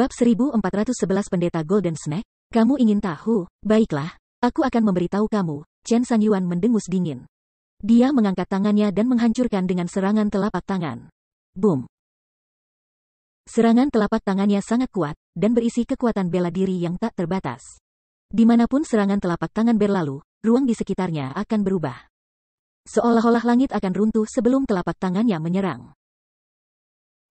Bab 1411 Pendeta Golden Snake, kamu ingin tahu? Baiklah, aku akan memberitahu kamu. Chen Sanyuan mendengus dingin. Dia mengangkat tangannya dan menghancurkan dengan serangan telapak tangan. Boom! Serangan telapak tangannya sangat kuat, dan berisi kekuatan bela diri yang tak terbatas. Dimanapun serangan telapak tangan berlalu, ruang di sekitarnya akan berubah. Seolah-olah langit akan runtuh sebelum telapak tangannya menyerang.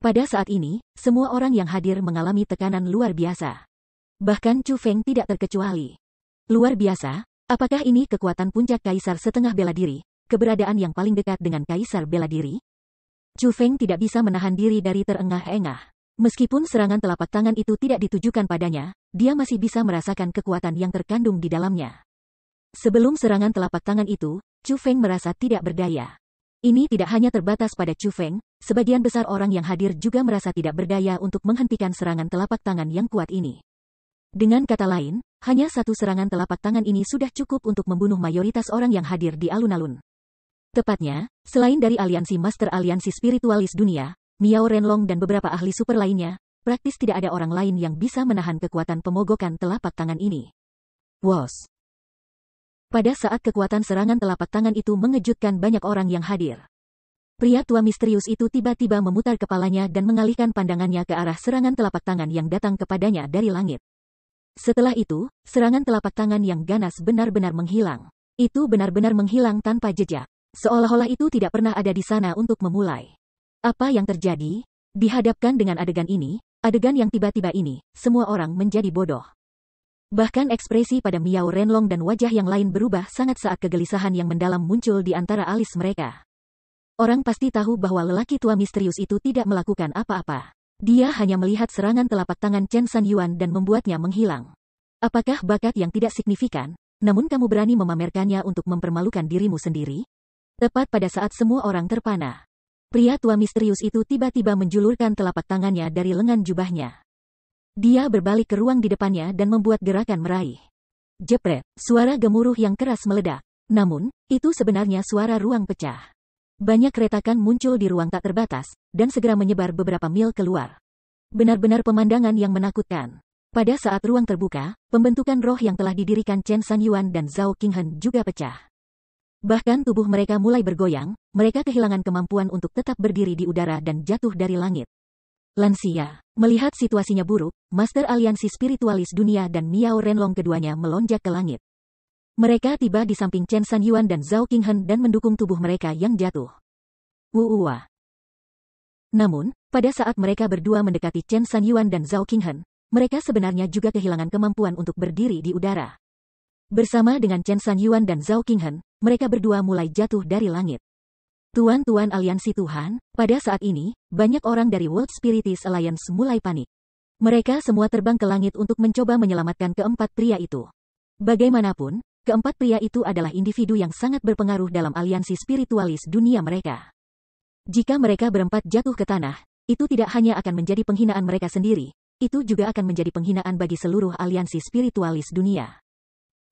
Pada saat ini, semua orang yang hadir mengalami tekanan luar biasa. Bahkan Chu Feng tidak terkecuali. Luar biasa, apakah ini kekuatan puncak kaisar setengah bela diri, keberadaan yang paling dekat dengan kaisar bela diri? Chu Feng tidak bisa menahan diri dari terengah-engah. Meskipun serangan telapak tangan itu tidak ditujukan padanya, dia masih bisa merasakan kekuatan yang terkandung di dalamnya. Sebelum serangan telapak tangan itu, Chu Feng merasa tidak berdaya. Ini tidak hanya terbatas pada Chu Feng, sebagian besar orang yang hadir juga merasa tidak berdaya untuk menghentikan serangan telapak tangan yang kuat ini. Dengan kata lain, hanya satu serangan telapak tangan ini sudah cukup untuk membunuh mayoritas orang yang hadir di alun-alun. Tepatnya, selain dari aliansi Master Aliansi Spiritualis Dunia, Miao Renlong dan beberapa ahli super lainnya, praktis tidak ada orang lain yang bisa menahan kekuatan pemogokan telapak tangan ini. Wos! Pada saat kekuatan serangan telapak tangan itu mengejutkan banyak orang yang hadir. Pria tua misterius itu tiba-tiba memutar kepalanya dan mengalihkan pandangannya ke arah serangan telapak tangan yang datang kepadanya dari langit. Setelah itu, serangan telapak tangan yang ganas benar-benar menghilang. Itu benar-benar menghilang tanpa jejak. Seolah-olah itu tidak pernah ada di sana untuk memulai. Apa yang terjadi? Dihadapkan dengan adegan ini, adegan yang tiba-tiba ini, semua orang menjadi bodoh. Bahkan ekspresi pada Miao Renlong dan wajah yang lain berubah sangat saat kegelisahan yang mendalam muncul di antara alis mereka. Orang pasti tahu bahwa lelaki tua misterius itu tidak melakukan apa-apa. Dia hanya melihat serangan telapak tangan Chen Sanyuan dan membuatnya menghilang. Apakah bakat yang tidak signifikan, namun kamu berani memamerkannya untuk mempermalukan dirimu sendiri? Tepat pada saat semua orang terpana, pria tua misterius itu tiba-tiba menjulurkan telapak tangannya dari lengan jubahnya. Dia berbalik ke ruang di depannya dan membuat gerakan meraih. Jepret, suara gemuruh yang keras meledak. Namun, itu sebenarnya suara ruang pecah. Banyak retakan muncul di ruang tak terbatas, dan segera menyebar beberapa mil keluar. Benar-benar pemandangan yang menakutkan. Pada saat ruang terbuka, pembentukan roh yang telah didirikan Chen Sanyuan dan Zhao Qinghen juga pecah. Bahkan tubuh mereka mulai bergoyang, mereka kehilangan kemampuan untuk tetap berdiri di udara dan jatuh dari langit. Lansia, melihat situasinya buruk, Master Aliansi Spiritualis Dunia dan Miao Renlong keduanya melonjak ke langit. Mereka tiba di samping Chen Sanyuan dan Zhao Qinghen dan mendukung tubuh mereka yang jatuh. Wuwa. Namun, pada saat mereka berdua mendekati Chen Sanyuan dan Zhao Qinghen, mereka sebenarnya juga kehilangan kemampuan untuk berdiri di udara. Bersama dengan Chen Sanyuan dan Zhao Qinghen, mereka berdua mulai jatuh dari langit. Tuan-tuan aliansi Tuhan, pada saat ini, banyak orang dari World Spiritus Alliance mulai panik. Mereka semua terbang ke langit untuk mencoba menyelamatkan keempat pria itu. Bagaimanapun, keempat pria itu adalah individu yang sangat berpengaruh dalam aliansi spiritualis dunia mereka. Jika mereka berempat jatuh ke tanah, itu tidak hanya akan menjadi penghinaan mereka sendiri, itu juga akan menjadi penghinaan bagi seluruh aliansi spiritualis dunia.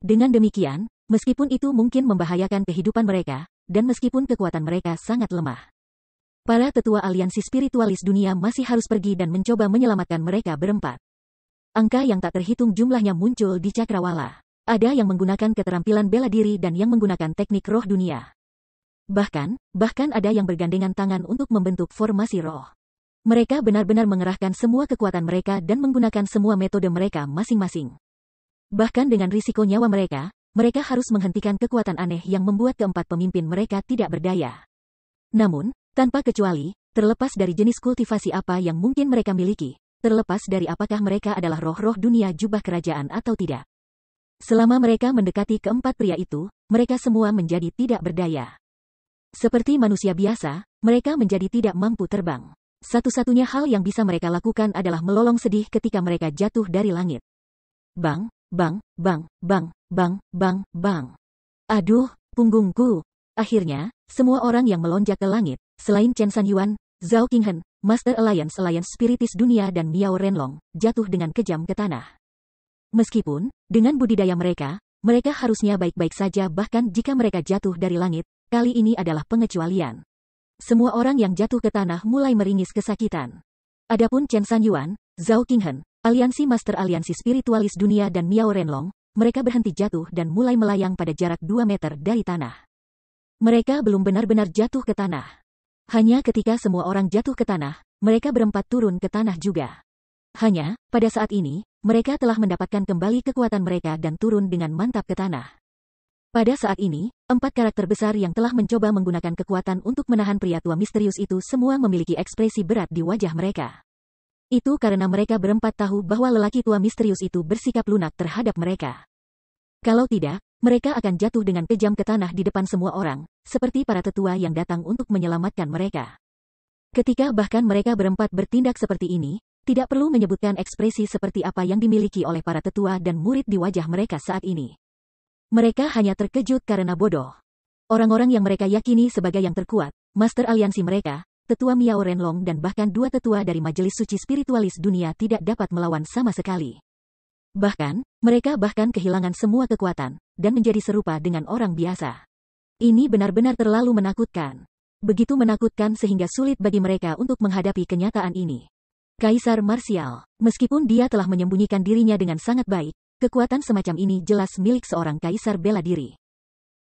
Dengan demikian, meskipun itu mungkin membahayakan kehidupan mereka, dan meskipun kekuatan mereka sangat lemah, para tetua aliansi spiritualis dunia masih harus pergi dan mencoba menyelamatkan mereka berempat. Angka yang tak terhitung jumlahnya muncul di cakrawala. Ada yang menggunakan keterampilan bela diri dan yang menggunakan teknik roh dunia. Bahkan ada yang bergandengan tangan untuk membentuk formasi roh. Mereka benar-benar mengerahkan semua kekuatan mereka dan menggunakan semua metode mereka masing-masing. Bahkan dengan risiko nyawa mereka harus menghentikan kekuatan aneh yang membuat keempat pemimpin mereka tidak berdaya. Namun, tanpa kecuali, terlepas dari jenis kultivasi apa yang mungkin mereka miliki, terlepas dari apakah mereka adalah roh-roh dunia jubah kerajaan atau tidak. Selama mereka mendekati keempat pria itu, mereka semua menjadi tidak berdaya. Seperti manusia biasa, mereka menjadi tidak mampu terbang. Satu-satunya hal yang bisa mereka lakukan adalah melolong sedih ketika mereka jatuh dari langit. Bang, bang, bang, bang, bang, bang, bang. Aduh, punggungku. Akhirnya, semua orang yang melonjak ke langit, selain Chen Sanyuan, Zhao Qinghen, Master Alliance Spiritus Dunia dan Miao Renlong, jatuh dengan kejam ke tanah. Meskipun, dengan budidaya mereka harusnya baik-baik saja bahkan jika mereka jatuh dari langit, kali ini adalah pengecualian. Semua orang yang jatuh ke tanah mulai meringis kesakitan. Adapun Chen Sanyuan, Zhao Qinghen, aliansi Master Aliansi Spiritualis Dunia dan Miao Renlong, mereka berhenti jatuh dan mulai melayang pada jarak 2 meter dari tanah. Mereka belum benar-benar jatuh ke tanah. Hanya ketika semua orang jatuh ke tanah, mereka berempat turun ke tanah juga. Hanya, pada saat ini, mereka telah mendapatkan kembali kekuatan mereka dan turun dengan mantap ke tanah. Pada saat ini, 4 karakter besar yang telah mencoba menggunakan kekuatan untuk menahan pria tua misterius itu semua memiliki ekspresi berat di wajah mereka. Itu karena mereka berempat tahu bahwa lelaki tua misterius itu bersikap lunak terhadap mereka. Kalau tidak, mereka akan jatuh dengan kejam ke tanah di depan semua orang, seperti para tetua yang datang untuk menyelamatkan mereka. Ketika bahkan mereka berempat bertindak seperti ini, tidak perlu menyebutkan ekspresi seperti apa yang dimiliki oleh para tetua dan murid di wajah mereka saat ini. Mereka hanya terkejut karena bodoh. Orang-orang yang mereka yakini sebagai yang terkuat, master aliansi mereka, tetua Miao Renlong dan bahkan 2 tetua dari Majelis Suci Spiritualis Dunia tidak dapat melawan sama sekali. Bahkan, mereka bahkan kehilangan semua kekuatan, dan menjadi serupa dengan orang biasa. Ini benar-benar terlalu menakutkan. Begitu menakutkan sehingga sulit bagi mereka untuk menghadapi kenyataan ini. Kaisar Marsial, meskipun dia telah menyembunyikan dirinya dengan sangat baik, kekuatan semacam ini jelas milik seorang kaisar bela diri.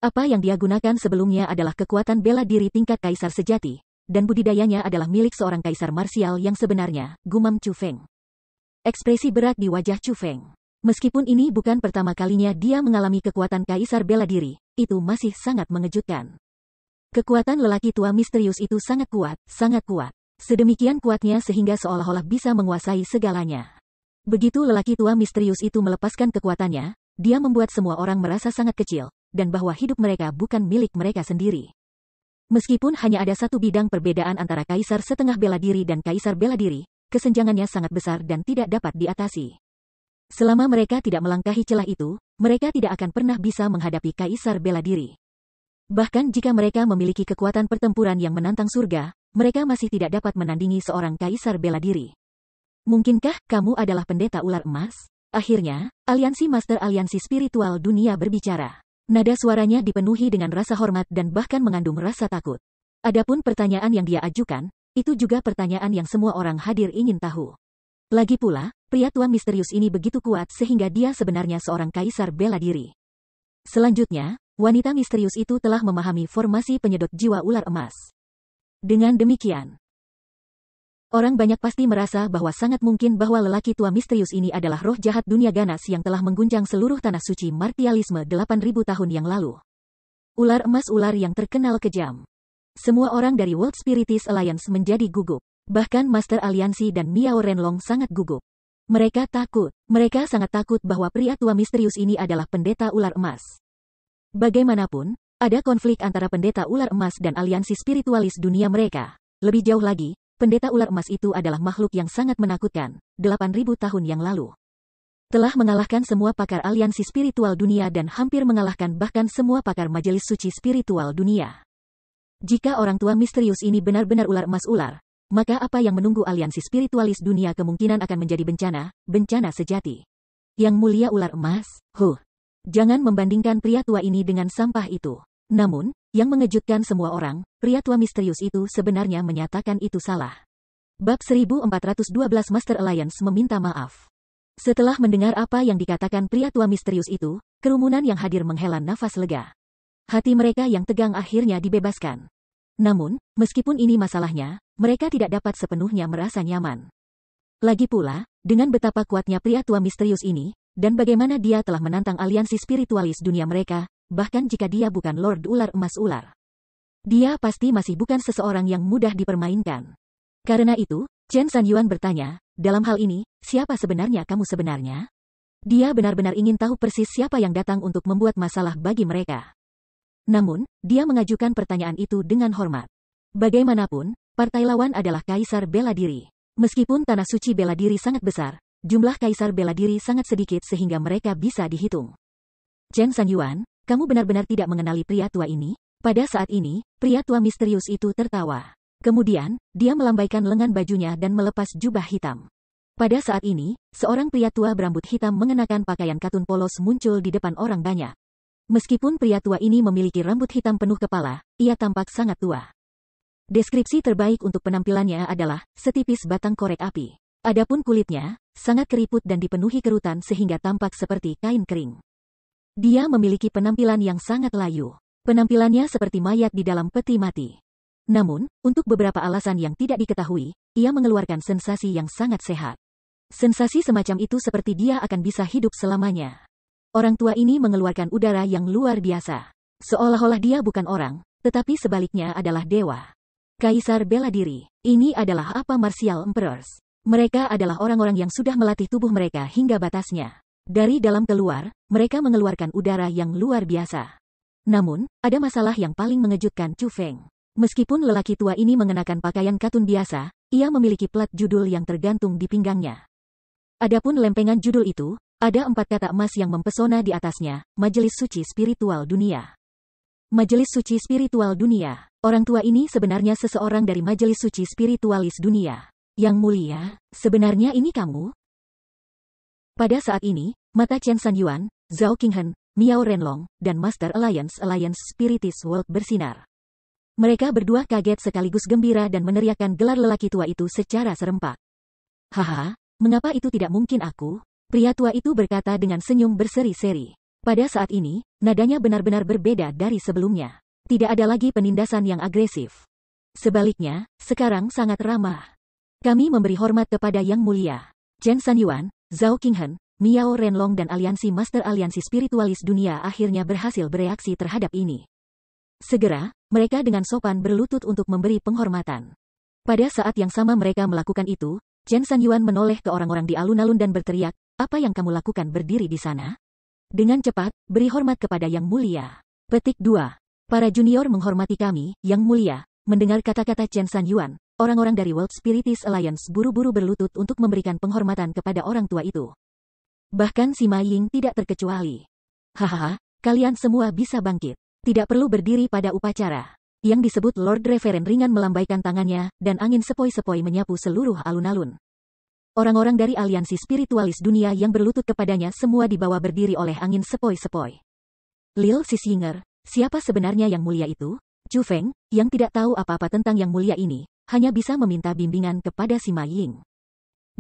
Apa yang dia gunakan sebelumnya adalah kekuatan bela diri tingkat kaisar sejati, dan budidayanya adalah milik seorang kaisar marsial yang sebenarnya, gumam Chu Feng. Ekspresi berat di wajah Chu Feng. Meskipun ini bukan pertama kalinya dia mengalami kekuatan kaisar bela diri, itu masih sangat mengejutkan. Kekuatan lelaki tua misterius itu sangat kuat, sangat kuat. Sedemikian kuatnya sehingga seolah-olah bisa menguasai segalanya. Begitu lelaki tua misterius itu melepaskan kekuatannya, dia membuat semua orang merasa sangat kecil, dan bahwa hidup mereka bukan milik mereka sendiri. Meskipun hanya ada satu bidang perbedaan antara kaisar setengah bela diri dan kaisar bela diri, kesenjangannya sangat besar dan tidak dapat diatasi. Selama mereka tidak melangkahi celah itu, mereka tidak akan pernah bisa menghadapi kaisar bela diri. Bahkan jika mereka memiliki kekuatan pertempuran yang menantang surga, mereka masih tidak dapat menandingi seorang kaisar bela diri. Mungkinkah kamu adalah pendeta ular emas? Akhirnya, aliansi Master Aliansi Spiritual Dunia berbicara. Nada suaranya dipenuhi dengan rasa hormat dan bahkan mengandung rasa takut. Adapun pertanyaan yang dia ajukan, itu juga pertanyaan yang semua orang hadir ingin tahu. Lagi pula, pria tua misterius ini begitu kuat sehingga dia sebenarnya seorang kaisar bela diri. Selanjutnya, wanita misterius itu telah memahami formasi penyedot jiwa ular emas. Dengan demikian, orang banyak pasti merasa bahwa sangat mungkin bahwa lelaki tua misterius ini adalah roh jahat dunia ganas yang telah mengguncang seluruh tanah suci martialisme 8.000 tahun yang lalu. Ular emas ular yang terkenal kejam. Semua orang dari World Spiritist Alliance menjadi gugup. Bahkan Master Aliansi dan Miao Renlong sangat gugup. Mereka takut. Mereka sangat takut bahwa pria tua misterius ini adalah pendeta ular emas. Bagaimanapun, ada konflik antara pendeta ular emas dan aliansi spiritualis dunia mereka. Lebih jauh lagi, pendeta ular emas itu adalah makhluk yang sangat menakutkan, 8.000 tahun yang lalu. Telah mengalahkan semua pakar aliansi spiritual dunia dan hampir mengalahkan bahkan semua pakar majelis suci spiritual dunia. Jika orang tua misterius ini benar-benar ular emas ular, maka apa yang menunggu aliansi spiritualis dunia kemungkinan akan menjadi bencana, bencana sejati. Yang mulia ular emas, jangan membandingkan pria tua ini dengan sampah itu. Namun, yang mengejutkan semua orang, pria tua misterius itu sebenarnya menyatakan itu salah. Bab 1412 Master Alliance meminta maaf. Setelah mendengar apa yang dikatakan pria tua misterius itu, kerumunan yang hadir menghela nafas lega. Hati mereka yang tegang akhirnya dibebaskan. Namun, meskipun ini masalahnya, mereka tidak dapat sepenuhnya merasa nyaman. Lagi pula, dengan betapa kuatnya pria tua misterius ini, dan bagaimana dia telah menantang aliansi spiritualis dunia mereka, bahkan jika dia bukan Lord Ular Emas Ular. Dia pasti masih bukan seseorang yang mudah dipermainkan. Karena itu, Chen Sanyuan bertanya, dalam hal ini, siapa sebenarnya kamu sebenarnya? Dia benar-benar ingin tahu persis siapa yang datang untuk membuat masalah bagi mereka. Namun, dia mengajukan pertanyaan itu dengan hormat. Bagaimanapun, partai lawan adalah Kaisar Bela Diri. Meskipun tanah suci bela diri sangat besar, jumlah Kaisar Bela Diri sangat sedikit sehingga mereka bisa dihitung. Chen Sanyuan, kamu benar-benar tidak mengenali pria tua ini? Pada saat ini, pria tua misterius itu tertawa. Kemudian, dia melambaikan lengan bajunya dan melepas jubah hitam. Pada saat ini, seorang pria tua berambut hitam mengenakan pakaian katun polos muncul di depan orang banyak. Meskipun pria tua ini memiliki rambut hitam penuh kepala, ia tampak sangat tua. Deskripsi terbaik untuk penampilannya adalah setipis batang korek api. Adapun kulitnya, sangat keriput dan dipenuhi kerutan sehingga tampak seperti kain kering. Dia memiliki penampilan yang sangat layu. Penampilannya seperti mayat di dalam peti mati. Namun, untuk beberapa alasan yang tidak diketahui, ia mengeluarkan sensasi yang sangat sehat. Sensasi semacam itu seperti dia akan bisa hidup selamanya. Orang tua ini mengeluarkan udara yang luar biasa. Seolah-olah dia bukan orang, tetapi sebaliknya adalah dewa. Kaisar bela diri. Ini adalah apa martial emperors. Mereka adalah orang-orang yang sudah melatih tubuh mereka hingga batasnya. Dari dalam keluar, mereka mengeluarkan udara yang luar biasa. Namun, ada masalah yang paling mengejutkan Chu Feng. Meskipun lelaki tua ini mengenakan pakaian katun biasa, ia memiliki plat judul yang tergantung di pinggangnya. Adapun lempengan judul itu, ada 4 kata emas yang mempesona di atasnya, Majelis Suci Spiritual Dunia. Majelis Suci Spiritual Dunia. Orang tua ini sebenarnya seseorang dari Majelis Suci Spiritualis Dunia. Yang mulia, sebenarnya ini kamu? Pada saat ini, mata Chen Sanyuan, Zhao Qinghen, Miao Renlong, dan Master Alliance Spiritist World bersinar. Mereka berdua kaget sekaligus gembira dan meneriakkan gelar lelaki tua itu secara serempak. Haha, mengapa itu tidak mungkin aku? Pria tua itu berkata dengan senyum berseri-seri. Pada saat ini, nadanya benar-benar berbeda dari sebelumnya. Tidak ada lagi penindasan yang agresif. Sebaliknya, sekarang sangat ramah. Kami memberi hormat kepada Yang Mulia. Chen Sanyuan, Zhao Qinghen, Miao Renlong dan aliansi Master Aliansi Spiritualis Dunia akhirnya berhasil bereaksi terhadap ini. Segera, mereka dengan sopan berlutut untuk memberi penghormatan. Pada saat yang sama mereka melakukan itu, Chen Sanyuan menoleh ke orang-orang di alun-alun dan berteriak, "Apa yang kamu lakukan berdiri di sana? Dengan cepat, beri hormat kepada Yang Mulia." Petik 2. Para junior menghormati kami, Yang Mulia. Mendengar kata-kata Chen Sanyuan, orang-orang dari World Spiritist Alliance buru-buru berlutut untuk memberikan penghormatan kepada orang tua itu. Bahkan Sima Ying tidak terkecuali. Hahaha, kalian semua bisa bangkit. Tidak perlu berdiri pada upacara. Yang disebut Lord Reverend ringan melambaikan tangannya, dan angin sepoi-sepoi menyapu seluruh alun-alun. Orang-orang dari aliansi spiritualis dunia yang berlutut kepadanya semua dibawa berdiri oleh angin sepoi-sepoi. Lil Sisinger, siapa sebenarnya Yang Mulia itu? Chu Feng, yang tidak tahu apa-apa tentang Yang Mulia ini, hanya bisa meminta bimbingan kepada Sima Ying.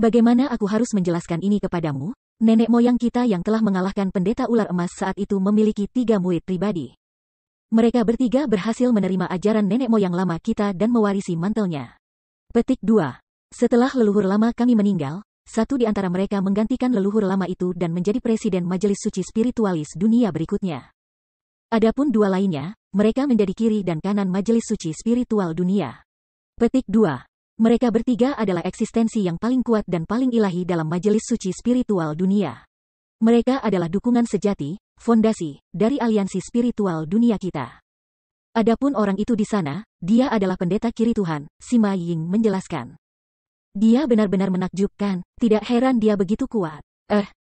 Bagaimana aku harus menjelaskan ini kepadamu? Nenek moyang kita yang telah mengalahkan pendeta ular emas saat itu memiliki 3 murid pribadi. Mereka bertiga berhasil menerima ajaran nenek moyang lama kita dan mewarisi mantelnya. Petik 2. Setelah leluhur lama kami meninggal, satu di antara mereka menggantikan leluhur lama itu dan menjadi presiden Majelis Suci Spiritualis Dunia berikutnya. Adapun 2 lainnya, mereka menjadi kiri dan kanan Majelis Suci Spiritual Dunia. Petik 2. Mereka bertiga adalah eksistensi yang paling kuat dan paling ilahi dalam Majelis Suci Spiritual Dunia. Mereka adalah dukungan sejati, fondasi, dari aliansi spiritual dunia kita. Adapun orang itu di sana, dia adalah pendeta kiri Tuhan, Sima Ying menjelaskan. Dia benar-benar menakjubkan, tidak heran dia begitu kuat.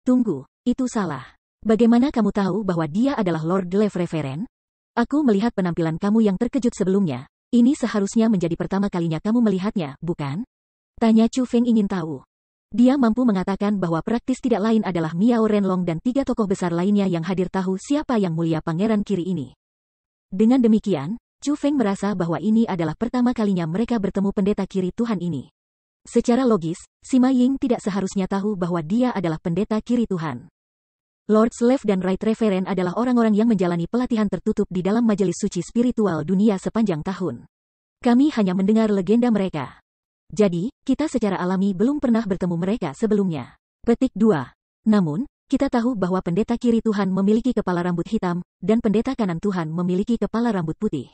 Tunggu, itu salah. Bagaimana kamu tahu bahwa dia adalah Lord Le Reverend? Aku melihat penampilan kamu yang terkejut sebelumnya. Ini seharusnya menjadi pertama kalinya kamu melihatnya, bukan? Tanya Chu Feng ingin tahu. Dia mampu mengatakan bahwa praktis tidak lain adalah Miao Renlong dan 3 tokoh besar lainnya yang hadir tahu siapa Yang Mulia Pangeran Kiri ini. Dengan demikian, Chu Feng merasa bahwa ini adalah pertama kalinya mereka bertemu pendeta kiri Tuhan ini. Secara logis, Sima Ying tidak seharusnya tahu bahwa dia adalah pendeta kiri Tuhan. Lord Slave dan Right Reverend adalah orang-orang yang menjalani pelatihan tertutup di dalam Majelis Suci Spiritual Dunia sepanjang tahun. Kami hanya mendengar legenda mereka. Jadi, kita secara alami belum pernah bertemu mereka sebelumnya. Petik 2. Namun, kita tahu bahwa pendeta kiri Tuhan memiliki kepala rambut hitam, dan pendeta kanan Tuhan memiliki kepala rambut putih.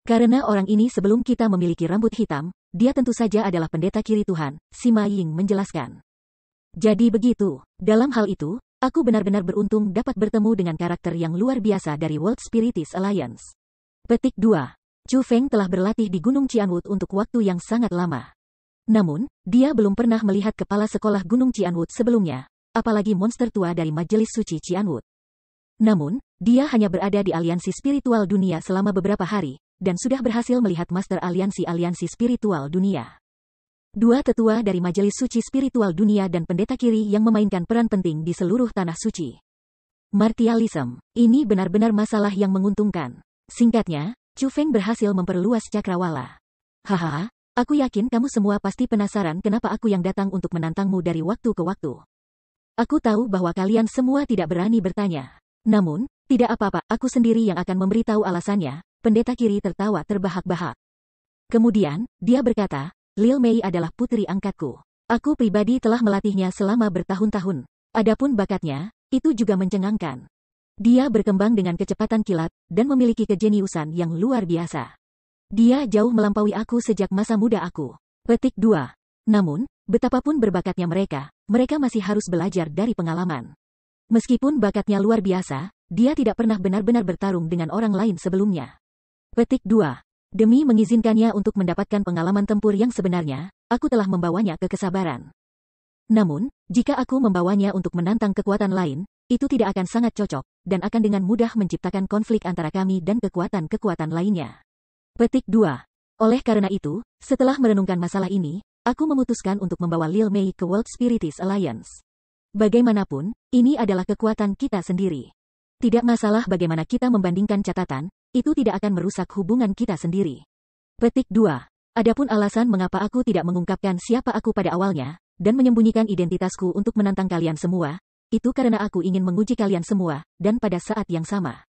Karena orang ini sebelum kita memiliki rambut hitam, dia tentu saja adalah pendeta kiri Tuhan, Sima Ying menjelaskan. Jadi begitu, dalam hal itu, aku benar-benar beruntung dapat bertemu dengan karakter yang luar biasa dari World Spiritist Alliance. Petik 2. Chu Feng telah berlatih di Gunung Qianwood untuk waktu yang sangat lama. Namun, dia belum pernah melihat kepala sekolah Gunung Qianwood sebelumnya, apalagi monster tua dari Majelis Suci Qianwood. Namun, dia hanya berada di aliansi spiritual dunia selama beberapa hari, dan sudah berhasil melihat master aliansi spiritual dunia. 2 tetua dari Majelis Suci Spiritual Dunia dan pendeta kiri yang memainkan peran penting di seluruh tanah suci. Martialism, ini benar-benar masalah yang menguntungkan. Singkatnya, Chu Feng berhasil memperluas cakrawala. Hahaha, Aku yakin kamu semua pasti penasaran kenapa aku yang datang untuk menantangmu dari waktu ke waktu. Aku tahu bahwa kalian semua tidak berani bertanya. Namun, tidak apa-apa, aku sendiri yang akan memberitahu alasannya. Pendeta Kiri tertawa terbahak-bahak. Kemudian, dia berkata, Lil Mei adalah putri angkatku. Aku pribadi telah melatihnya selama bertahun-tahun. Adapun bakatnya, itu juga mencengangkan. Dia berkembang dengan kecepatan kilat, dan memiliki kejeniusan yang luar biasa. Dia jauh melampaui aku sejak masa muda aku. Petik 2. Namun, betapapun berbakatnya mereka masih harus belajar dari pengalaman. Meskipun bakatnya luar biasa, dia tidak pernah benar-benar bertarung dengan orang lain sebelumnya. Petik 2. Demi mengizinkannya untuk mendapatkan pengalaman tempur yang sebenarnya, aku telah membawanya ke kesabaran. Namun, jika aku membawanya untuk menantang kekuatan lain, itu tidak akan sangat cocok, dan akan dengan mudah menciptakan konflik antara kami dan kekuatan-kekuatan lainnya. Petik 2. Oleh karena itu, setelah merenungkan masalah ini, aku memutuskan untuk membawa Lil Mei ke World Spiritist Alliance. Bagaimanapun, ini adalah kekuatan kita sendiri. Tidak masalah bagaimana kita membandingkan catatan, itu tidak akan merusak hubungan kita sendiri. Petik 2. Adapun alasan mengapa aku tidak mengungkapkan siapa aku pada awalnya, dan menyembunyikan identitasku untuk menantang kalian semua, itu karena aku ingin menguji kalian semua, dan pada saat yang sama,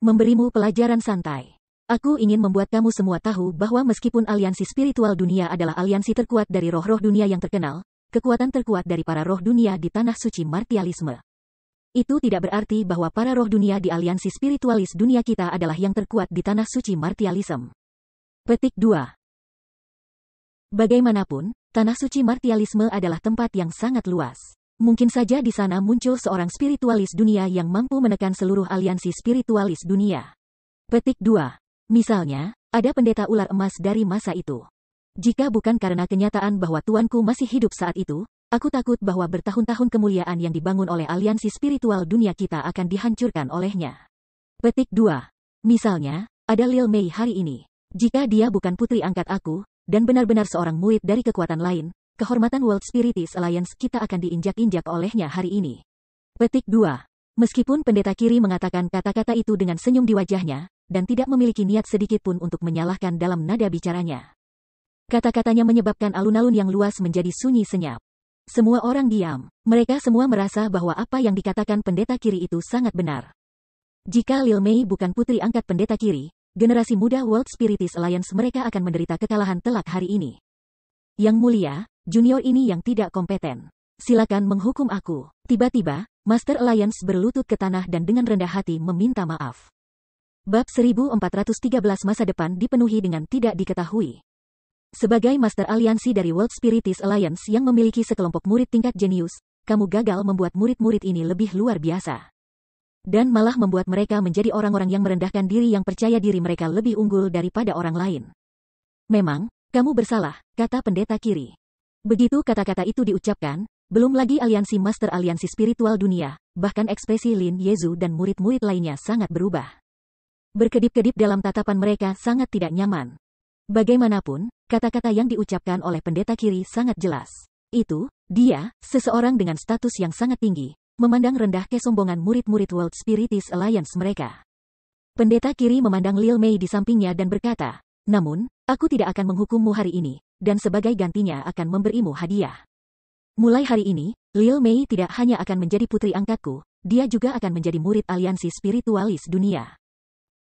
memberimu pelajaran santai. Aku ingin membuat kamu semua tahu bahwa meskipun aliansi spiritual dunia adalah aliansi terkuat dari roh-roh dunia yang terkenal, kekuatan terkuat dari para roh dunia di tanah suci martialisme, itu tidak berarti bahwa para roh dunia di aliansi spiritualis dunia kita adalah yang terkuat di tanah suci martialisme. Petik 2. Bagaimanapun, tanah suci martialisme adalah tempat yang sangat luas. Mungkin saja di sana muncul seorang spiritualis dunia yang mampu menekan seluruh aliansi spiritualis dunia. Petik 2. Misalnya, ada pendeta ular emas dari masa itu. Jika bukan karena kenyataan bahwa tuanku masih hidup saat itu, aku takut bahwa bertahun-tahun kemuliaan yang dibangun oleh aliansi spiritual dunia kita akan dihancurkan olehnya. Petik 2. Misalnya, ada Lil Mei hari ini. Jika dia bukan putri angkat aku, dan benar-benar seorang murid dari kekuatan lain, kehormatan World Spiritist Alliance kita akan diinjak-injak olehnya hari ini. Petik 2. Meskipun pendeta Kiri mengatakan kata-kata itu dengan senyum di wajahnya, dan tidak memiliki niat sedikit pun untuk menyalahkan dalam nada bicaranya. Kata-katanya menyebabkan alun-alun yang luas menjadi sunyi senyap. Semua orang diam. Mereka semua merasa bahwa apa yang dikatakan pendeta Kiri itu sangat benar. Jika Lil Mei bukan putri angkat pendeta Kiri, generasi muda World Spiritist Alliance mereka akan menderita kekalahan telak hari ini. Yang mulia, junior ini yang tidak kompeten. Silakan menghukum aku. Tiba-tiba, Master Alliance berlutut ke tanah dan dengan rendah hati meminta maaf. Bab 1413 masa depan dipenuhi dengan tidak diketahui. Sebagai Master Aliansi dari World Spiritist Alliance yang memiliki sekelompok murid tingkat jenius, kamu gagal membuat murid-murid ini lebih luar biasa. Dan malah membuat mereka menjadi orang-orang yang merendahkan diri yang percaya diri mereka lebih unggul daripada orang lain. Memang, kamu bersalah, kata pendeta Kiri. Begitu kata-kata itu diucapkan, belum lagi aliansi Master Aliansi Spiritual Dunia, bahkan ekspresi Lin Yezu dan murid-murid lainnya sangat berubah. Berkedip-kedip dalam tatapan mereka sangat tidak nyaman. Bagaimanapun, kata-kata yang diucapkan oleh pendeta Kiri sangat jelas. Itu, dia, seseorang dengan status yang sangat tinggi, memandang rendah kesombongan murid-murid World Spiritist Alliance mereka. Pendeta Kiri memandang Lil Mei di sampingnya dan berkata, namun, aku tidak akan menghukummu hari ini, dan sebagai gantinya akan memberimu hadiah. Mulai hari ini, Lil Mei tidak hanya akan menjadi putri angkatku, dia juga akan menjadi murid aliansi spiritualis dunia.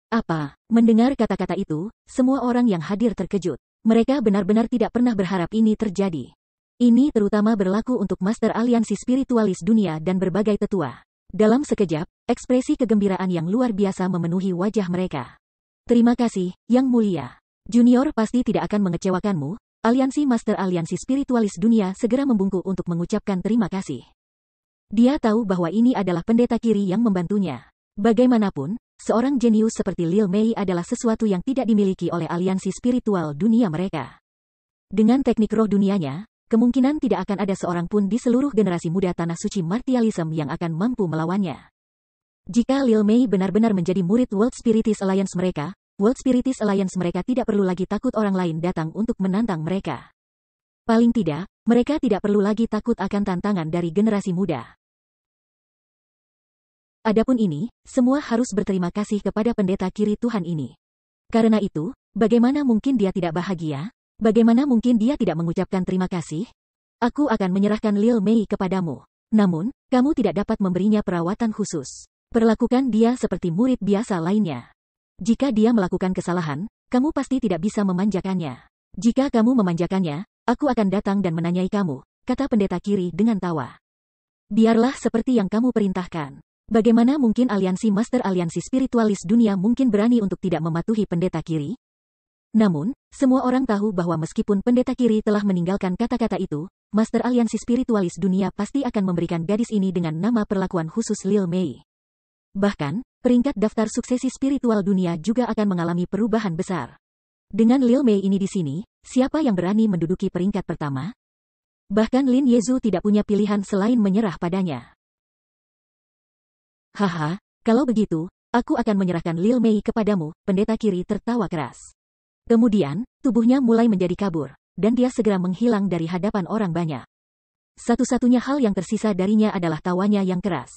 Apa? Mendengar kata-kata itu, semua orang yang hadir terkejut. Mereka benar-benar tidak pernah berharap ini terjadi. Ini terutama berlaku untuk Master Aliansi Spiritualis Dunia dan berbagai tetua. Dalam sekejap, ekspresi kegembiraan yang luar biasa memenuhi wajah mereka. Terima kasih, Yang Mulia. Junior pasti tidak akan mengecewakanmu. Aliansi Master Aliansi Spiritualis Dunia segera membungkuk untuk mengucapkan terima kasih. Dia tahu bahwa ini adalah pendeta Kiri yang membantunya. Bagaimanapun, seorang jenius seperti Lil Mei adalah sesuatu yang tidak dimiliki oleh aliansi spiritual dunia mereka. Dengan teknik roh dunianya, kemungkinan tidak akan ada seorang pun di seluruh generasi muda tanah suci martialism yang akan mampu melawannya. Jika Lil Mei benar-benar menjadi murid World Spiritist Alliance mereka, World Spiritist Alliance mereka tidak perlu lagi takut orang lain datang untuk menantang mereka. Paling tidak, mereka tidak perlu lagi takut akan tantangan dari generasi muda. Adapun ini, semua harus berterima kasih kepada pendeta Kiri Tuhan ini. Karena itu, bagaimana mungkin dia tidak bahagia? Bagaimana mungkin dia tidak mengucapkan terima kasih? Aku akan menyerahkan Lil Mei kepadamu. Namun, kamu tidak dapat memberinya perawatan khusus. Perlakukan dia seperti murid biasa lainnya. Jika dia melakukan kesalahan, kamu pasti tidak bisa memanjakannya. Jika kamu memanjakannya, aku akan datang dan menanyai kamu, kata pendeta kiri dengan tawa. Biarlah seperti yang kamu perintahkan. Bagaimana mungkin aliansi Master Aliansi Spiritualis Dunia mungkin berani untuk tidak mematuhi pendeta kiri? Namun, semua orang tahu bahwa meskipun pendeta kiri telah meninggalkan kata-kata itu, Master Aliansi Spiritualis Dunia pasti akan memberikan gadis ini dengan nama perlakuan khusus Lil Mei. Bahkan, peringkat daftar suksesi spiritual dunia juga akan mengalami perubahan besar. Dengan Lil Mei ini di sini, siapa yang berani menduduki peringkat pertama? Bahkan Lin Yezu tidak punya pilihan selain menyerah padanya. Haha, kalau begitu, aku akan menyerahkan Lil Mei kepadamu, pendeta kiri tertawa keras. Kemudian, tubuhnya mulai menjadi kabur, dan dia segera menghilang dari hadapan orang banyak. Satu-satunya hal yang tersisa darinya adalah tawanya yang keras.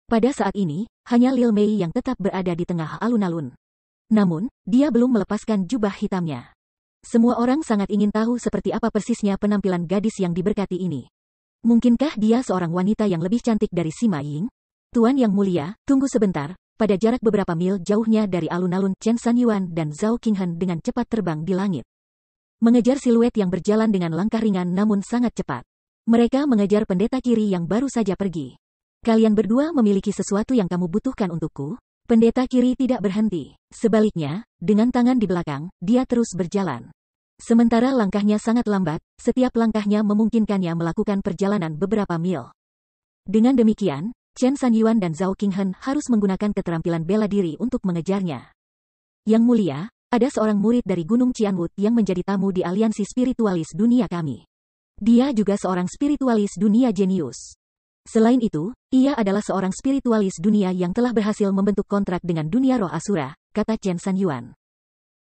Pada saat ini, hanya Lil Mei yang tetap berada di tengah alun-alun. Namun, dia belum melepaskan jubah hitamnya. Semua orang sangat ingin tahu seperti apa persisnya penampilan gadis yang diberkati ini. Mungkinkah dia seorang wanita yang lebih cantik dari Sima Ying? Tuan Yang Mulia, tunggu sebentar. Pada jarak beberapa mil jauhnya dari alun-alun, Chen Sanyuan dan Zhao Qinghen dengan cepat terbang di langit. Mengejar siluet yang berjalan dengan langkah ringan namun sangat cepat. Mereka mengejar pendeta kiri yang baru saja pergi. Kalian berdua memiliki sesuatu yang kamu butuhkan untukku? Pendeta kiri tidak berhenti. Sebaliknya, dengan tangan di belakang, dia terus berjalan. Sementara langkahnya sangat lambat, setiap langkahnya memungkinkannya melakukan perjalanan beberapa mil. Dengan demikian, Chen Sanyuan dan Zhao Qinghen harus menggunakan keterampilan bela diri untuk mengejarnya. Yang Mulia, ada seorang murid dari Gunung Qianwut yang menjadi tamu di aliansi spiritualis dunia kami. Dia juga seorang spiritualis dunia jenius. Selain itu, ia adalah seorang spiritualis dunia yang telah berhasil membentuk kontrak dengan dunia roh Asura, kata Chen Sanyuan.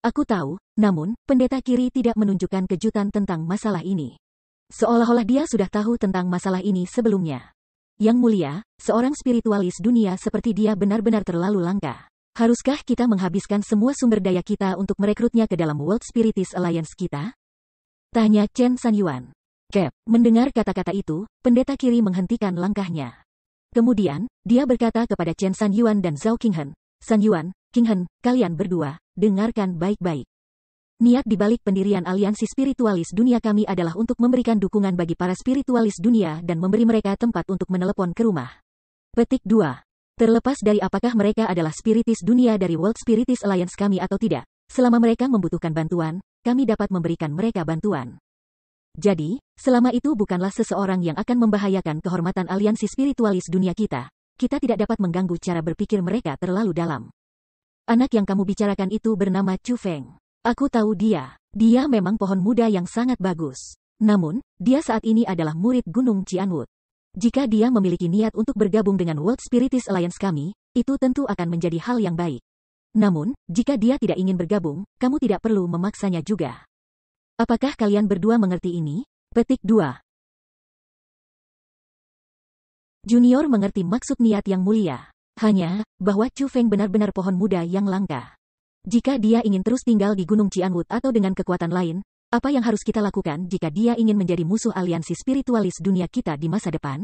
Aku tahu, namun, pendeta kiri tidak menunjukkan kejutan tentang masalah ini. Seolah-olah dia sudah tahu tentang masalah ini sebelumnya. Yang Mulia, seorang spiritualis dunia seperti dia benar-benar terlalu langka. Haruskah kita menghabiskan semua sumber daya kita untuk merekrutnya ke dalam World Spiritist Alliance kita? Tanya Chen Sanyuan. Cap, mendengar kata-kata itu, pendeta kiri menghentikan langkahnya. Kemudian, dia berkata kepada Chen Sanyuan dan Zhao Qinghen, Sanyuan, Qinghen, kalian berdua, dengarkan baik-baik. Niat dibalik pendirian aliansi spiritualis dunia kami adalah untuk memberikan dukungan bagi para spiritualis dunia dan memberi mereka tempat untuk menelepon ke rumah. Petik 2. Terlepas dari apakah mereka adalah spiritis dunia dari World Spiritist Alliance kami atau tidak, selama mereka membutuhkan bantuan, kami dapat memberikan mereka bantuan. Jadi, selama itu bukanlah seseorang yang akan membahayakan kehormatan aliansi spiritualis dunia kita tidak dapat mengganggu cara berpikir mereka terlalu dalam. Anak yang kamu bicarakan itu bernama Chu Feng. Aku tahu dia. Dia memang pohon muda yang sangat bagus. Namun, dia saat ini adalah murid Gunung Qianwut. Jika dia memiliki niat untuk bergabung dengan World Spiritist Alliance kami, itu tentu akan menjadi hal yang baik. Namun, jika dia tidak ingin bergabung, kamu tidak perlu memaksanya juga. Apakah kalian berdua mengerti ini? Petik 2. Junior mengerti maksud niat Yang Mulia. Hanya, bahwa Chu Feng benar-benar pohon muda yang langka. Jika dia ingin terus tinggal di Gunung Qianwut atau dengan kekuatan lain, apa yang harus kita lakukan jika dia ingin menjadi musuh aliansi spiritualis dunia kita di masa depan?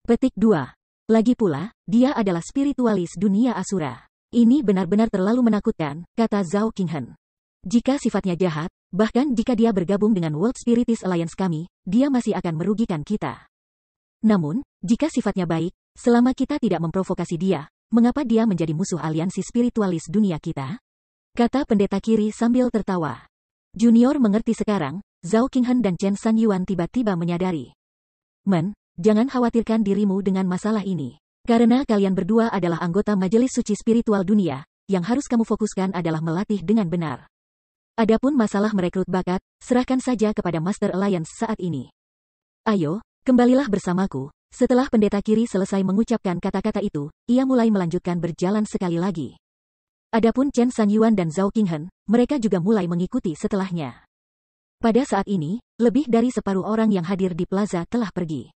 Petik 2. Lagi pula, dia adalah spiritualis dunia Asura. Ini benar-benar terlalu menakutkan, kata Zhao Qinghen. Jika sifatnya jahat, bahkan jika dia bergabung dengan World Spiritist Alliance kami, dia masih akan merugikan kita. Namun, jika sifatnya baik, selama kita tidak memprovokasi dia, mengapa dia menjadi musuh aliansi spiritualis dunia kita? Kata pendeta kiri sambil tertawa. Junior mengerti sekarang, Zhao Qinghen dan Chen Sanyuan tiba-tiba menyadari. Jangan khawatirkan dirimu dengan masalah ini. Karena kalian berdua adalah anggota Majelis Suci Spiritual Dunia, yang harus kamu fokuskan adalah melatih dengan benar. Adapun masalah merekrut bakat, serahkan saja kepada Master Alliance saat ini. Ayo, kembalilah bersamaku. Setelah pendeta kiri selesai mengucapkan kata-kata itu, ia mulai melanjutkan berjalan sekali lagi. Adapun Chen Sanyuan dan Zhao Qinghen, mereka juga mulai mengikuti setelahnya. Pada saat ini, lebih dari separuh orang yang hadir di plaza telah pergi.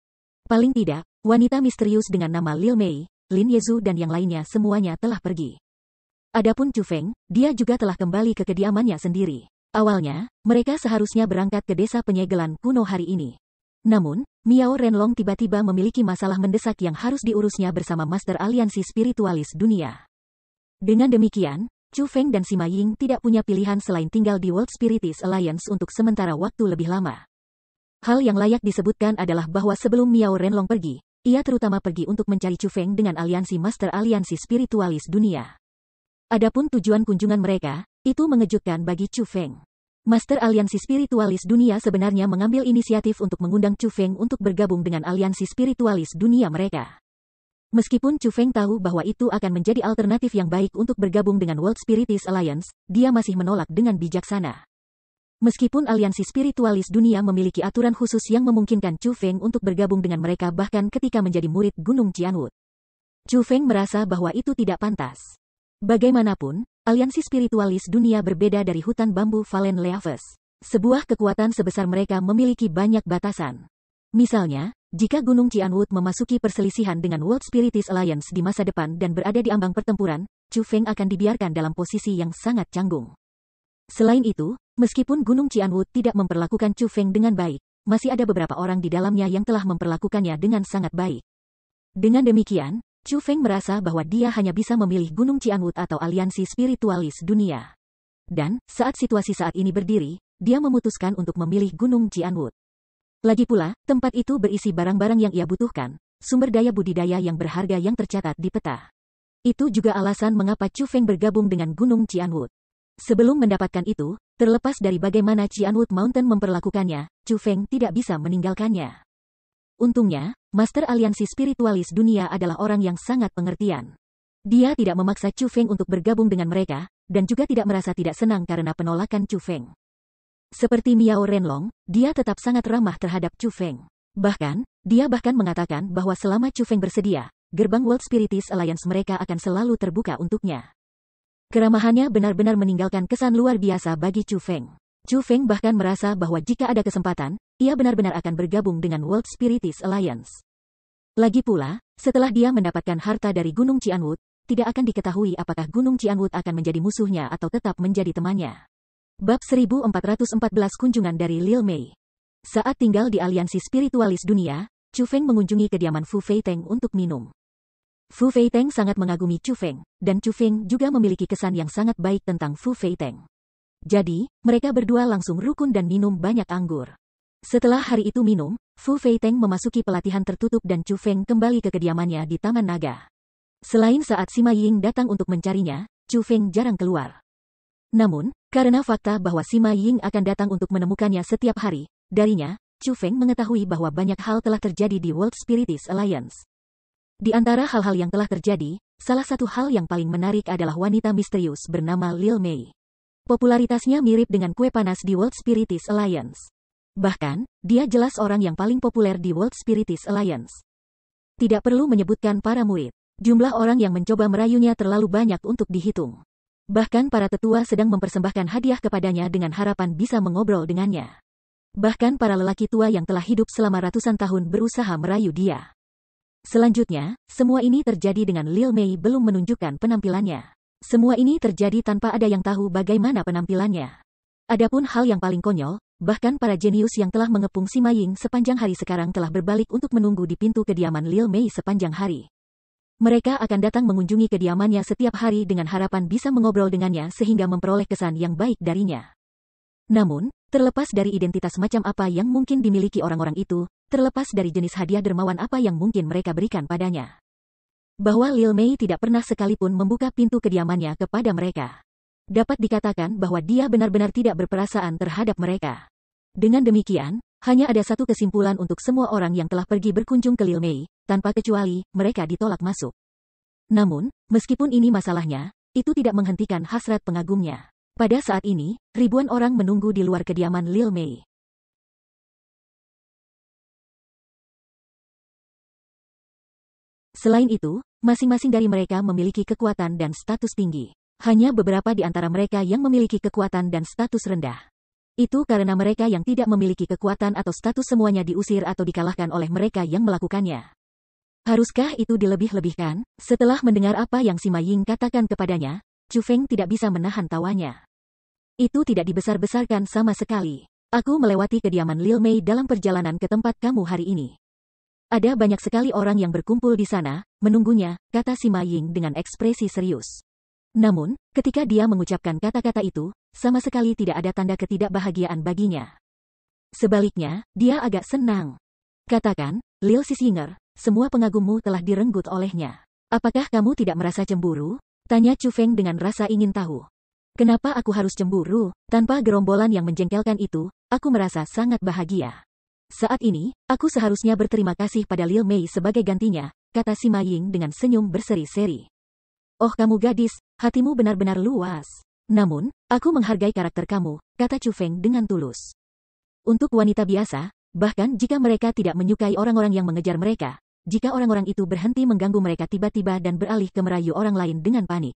Paling tidak, wanita misterius dengan nama Lil Mei, Lin Yezu dan yang lainnya semuanya telah pergi. Adapun Chu Feng, dia juga telah kembali ke kediamannya sendiri. Awalnya, mereka seharusnya berangkat ke desa penyegelan kuno hari ini. Namun, Miao Renlong tiba-tiba memiliki masalah mendesak yang harus diurusnya bersama Master Aliansi Spiritualis Dunia. Dengan demikian, Chu Feng dan Sima Ying tidak punya pilihan selain tinggal di World Spiritist Alliance untuk sementara waktu lebih lama. Hal yang layak disebutkan adalah bahwa sebelum Miao Renlong pergi, ia terutama pergi untuk mencari Chu Feng dengan aliansi Master Aliansi Spiritualis Dunia. Adapun tujuan kunjungan mereka, itu mengejutkan bagi Chu Feng. Master Aliansi Spiritualis Dunia sebenarnya mengambil inisiatif untuk mengundang Chu Feng untuk bergabung dengan aliansi spiritualis dunia mereka. Meskipun Chu Feng tahu bahwa itu akan menjadi alternatif yang baik untuk bergabung dengan World Spiritist Alliance, dia masih menolak dengan bijaksana. Meskipun aliansi spiritualis dunia memiliki aturan khusus yang memungkinkan Chu Feng untuk bergabung dengan mereka bahkan ketika menjadi murid Gunung Qianwut. Chu Feng merasa bahwa itu tidak pantas. Bagaimanapun, aliansi spiritualis dunia berbeda dari hutan bambu Valen Leaves. Sebuah kekuatan sebesar mereka memiliki banyak batasan. Misalnya, jika Gunung Qianwut memasuki perselisihan dengan World Spiritist Alliance di masa depan dan berada di ambang pertempuran, Chu Feng akan dibiarkan dalam posisi yang sangat canggung. Selain itu, meskipun Gunung Qianwut tidak memperlakukan Chu Feng dengan baik, masih ada beberapa orang di dalamnya yang telah memperlakukannya dengan sangat baik. Dengan demikian, Chu Feng merasa bahwa dia hanya bisa memilih Gunung Qianwut atau aliansi spiritualis dunia. Dan, saat situasi saat ini berdiri, dia memutuskan untuk memilih Gunung Qianwut. Lagi pula, tempat itu berisi barang-barang yang ia butuhkan, sumber daya budidaya yang berharga yang tercatat di peta. Itu juga alasan mengapa Chu Feng bergabung dengan Gunung Qianwut. Sebelum mendapatkan itu, terlepas dari bagaimana Qianwut Mountain memperlakukannya, Chu Feng tidak bisa meninggalkannya. Untungnya, Master Aliansi Spiritualis Dunia adalah orang yang sangat pengertian. Dia tidak memaksa Chu Feng untuk bergabung dengan mereka, dan juga tidak merasa tidak senang karena penolakan Chu Feng. Seperti Miao Renlong, dia tetap sangat ramah terhadap Chu Feng. Bahkan, dia mengatakan bahwa selama Chu Feng bersedia, gerbang World Spiritist Alliance mereka akan selalu terbuka untuknya. Keramahannya benar-benar meninggalkan kesan luar biasa bagi Chu Feng. Chu Feng bahkan merasa bahwa jika ada kesempatan, ia benar-benar akan bergabung dengan World Spiritist Alliance. Lagi pula, setelah dia mendapatkan harta dari Gunung Qianwut, tidak akan diketahui apakah Gunung Qianwut akan menjadi musuhnya atau tetap menjadi temannya. Bab 1414 Kunjungan dari Lil Mei. Saat tinggal di aliansi spiritualis dunia, Chu Feng mengunjungi kediaman Fu Feiteng untuk minum. Fu Feiteng sangat mengagumi Chu Feng, dan Chu Feng juga memiliki kesan yang sangat baik tentang Fu Feiteng. Jadi, mereka berdua langsung rukun dan minum banyak anggur. Setelah hari itu minum, Fu Feiteng memasuki pelatihan tertutup dan Chu Feng kembali ke kediamannya di Taman Naga. Selain saat Sima Ying datang untuk mencarinya, Chu Feng jarang keluar. Namun, karena fakta bahwa Sima Ying akan datang untuk menemukannya setiap hari, darinya, Chu Feng mengetahui bahwa banyak hal telah terjadi di World Spiritist Alliance. Di antara hal-hal yang telah terjadi, salah satu hal yang paling menarik adalah wanita misterius bernama Lil Mei. Popularitasnya mirip dengan kue panas di World Spiritist Alliance. Bahkan, dia jelas orang yang paling populer di World Spiritist Alliance. Tidak perlu menyebutkan para murid. Jumlah orang yang mencoba merayunya terlalu banyak untuk dihitung. Bahkan para tetua sedang mempersembahkan hadiah kepadanya dengan harapan bisa mengobrol dengannya. Bahkan para lelaki tua yang telah hidup selama ratusan tahun berusaha merayu dia. Selanjutnya, semua ini terjadi dengan Lil Mei belum menunjukkan penampilannya. Semua ini terjadi tanpa ada yang tahu bagaimana penampilannya. Adapun hal yang paling konyol, bahkan para jenius yang telah mengepung Sima Ying sepanjang hari sekarang telah berbalik untuk menunggu di pintu kediaman Lil Mei sepanjang hari. Mereka akan datang mengunjungi kediamannya setiap hari dengan harapan bisa mengobrol dengannya sehingga memperoleh kesan yang baik darinya. Namun, terlepas dari identitas macam apa yang mungkin dimiliki orang-orang itu, terlepas dari jenis hadiah dermawan apa yang mungkin mereka berikan padanya, bahwa Lil Mei tidak pernah sekalipun membuka pintu kediamannya kepada mereka. Dapat dikatakan bahwa dia benar-benar tidak berperasaan terhadap mereka. Dengan demikian, hanya ada satu kesimpulan untuk semua orang yang telah pergi berkunjung ke Lil Mei, tanpa kecuali, mereka ditolak masuk. Namun, meskipun ini masalahnya, itu tidak menghentikan hasrat pengagumnya. Pada saat ini, ribuan orang menunggu di luar kediaman Lil Mei. Selain itu, masing-masing dari mereka memiliki kekuatan dan status tinggi. Hanya beberapa di antara mereka yang memiliki kekuatan dan status rendah. Itu karena mereka yang tidak memiliki kekuatan atau status semuanya diusir atau dikalahkan oleh mereka yang melakukannya. Haruskah itu dilebih-lebihkan? Setelah mendengar apa yang Sima Ying katakan kepadanya, Chu Feng tidak bisa menahan tawanya. Itu tidak dibesar-besarkan sama sekali. Aku melewati kediaman Lil Mei dalam perjalanan ke tempat kamu hari ini. Ada banyak sekali orang yang berkumpul di sana, menunggunya, kata Sima Ying dengan ekspresi serius. Namun, ketika dia mengucapkan kata-kata itu, sama sekali tidak ada tanda ketidakbahagiaan baginya. Sebaliknya, dia agak senang. Katakan, Lil Sisinger, semua pengagummu telah direnggut olehnya. Apakah kamu tidak merasa cemburu? Tanya Chu Feng dengan rasa ingin tahu. Kenapa aku harus cemburu? Tanpa gerombolan yang menjengkelkan itu, aku merasa sangat bahagia. Saat ini, aku seharusnya berterima kasih pada Lil Mei sebagai gantinya, kata Sima Ying dengan senyum berseri-seri. Oh kamu gadis, hatimu benar-benar luas. Namun, aku menghargai karakter kamu, kata Chu Feng dengan tulus. Untuk wanita biasa, bahkan jika mereka tidak menyukai orang-orang yang mengejar mereka, jika orang-orang itu berhenti mengganggu mereka tiba-tiba dan beralih ke merayu orang lain dengan panik,